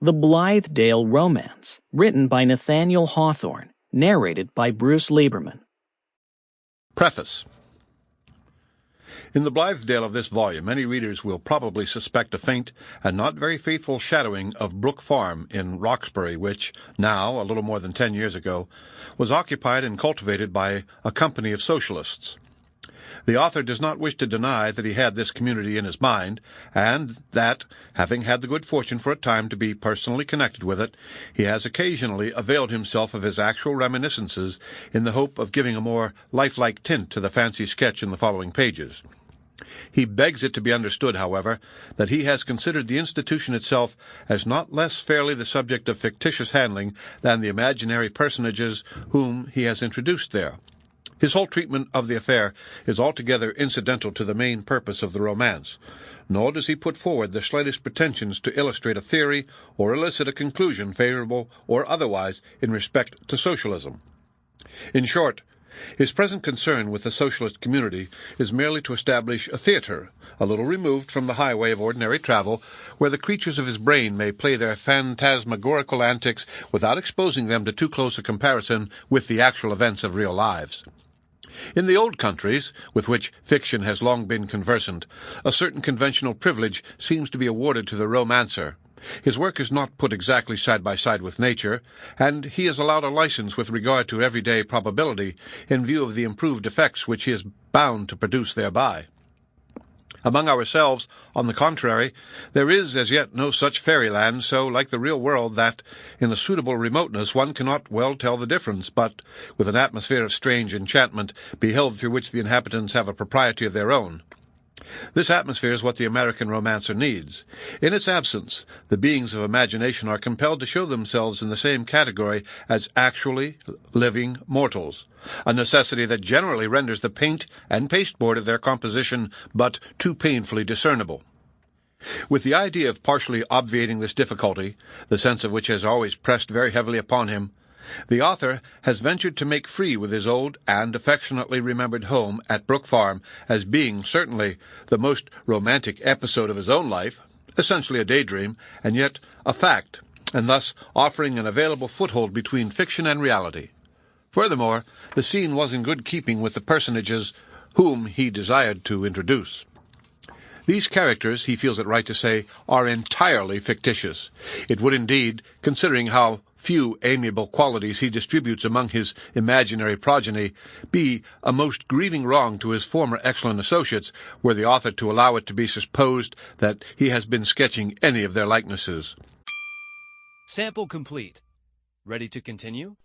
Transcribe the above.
The Blithedale Romance, written by Nathaniel Hawthorne, narrated by Bruce Lieberman. Preface. In the Blithedale of this volume, many readers will probably suspect a faint and not very faithful shadowing of Brook Farm in Roxbury, which, now, a little more than 10 years ago, was occupied and cultivated by a company of socialists. The author does not wish to deny that he had this community in his mind, and that, having had the good fortune for a time to be personally connected with it, he has occasionally availed himself of his actual reminiscences in the hope of giving a more lifelike tint to the fancy sketch in the following pages. He begs it to be understood, however, that he has considered the institution itself as not less fairly the subject of fictitious handling than the imaginary personages whom he has introduced there. His whole treatment of the affair is altogether incidental to the main purpose of the romance, nor does he put forward the slightest pretensions to illustrate a theory or elicit a conclusion favorable or otherwise in respect to socialism. In short, his present concern with the socialist community is merely to establish a theatre, a little removed from the highway of ordinary travel, where the creatures of his brain may play their phantasmagorical antics without exposing them to too close a comparison with the actual events of real lives. In the old countries, with which fiction has long been conversant, a certain conventional privilege seems to be awarded to the romancer. His work is not put exactly side by side with nature, and he is allowed a license with regard to everyday probability in view of the improved effects which he is bound to produce thereby. Among ourselves, on the contrary, there is as yet no such fairyland so like the real world that, in a suitable remoteness, one cannot well tell the difference, but, with an atmosphere of strange enchantment, beheld through which the inhabitants have a propriety of their own. This atmosphere is what the American romancer needs. In its absence, the beings of imagination are compelled to show themselves in the same category as actually living mortals, a necessity that generally renders the paint and pasteboard of their composition but too painfully discernible. With the idea of partially obviating this difficulty, the sense of which has always pressed very heavily upon him, the author has ventured to make free with his old and affectionately remembered home at Brook Farm as being certainly the most romantic episode of his own life, essentially a daydream, and yet a fact, and thus offering an available foothold between fiction and reality. Furthermore, the scene was in good keeping with the personages whom he desired to introduce. These characters, he feels it right to say, are entirely fictitious. It would indeed, considering how few amiable qualities he distributes among his imaginary progeny, be a most grieving wrong to his former excellent associates were the author to allow it to be supposed that he has been sketching any of their likenesses. Sample complete. Ready to continue?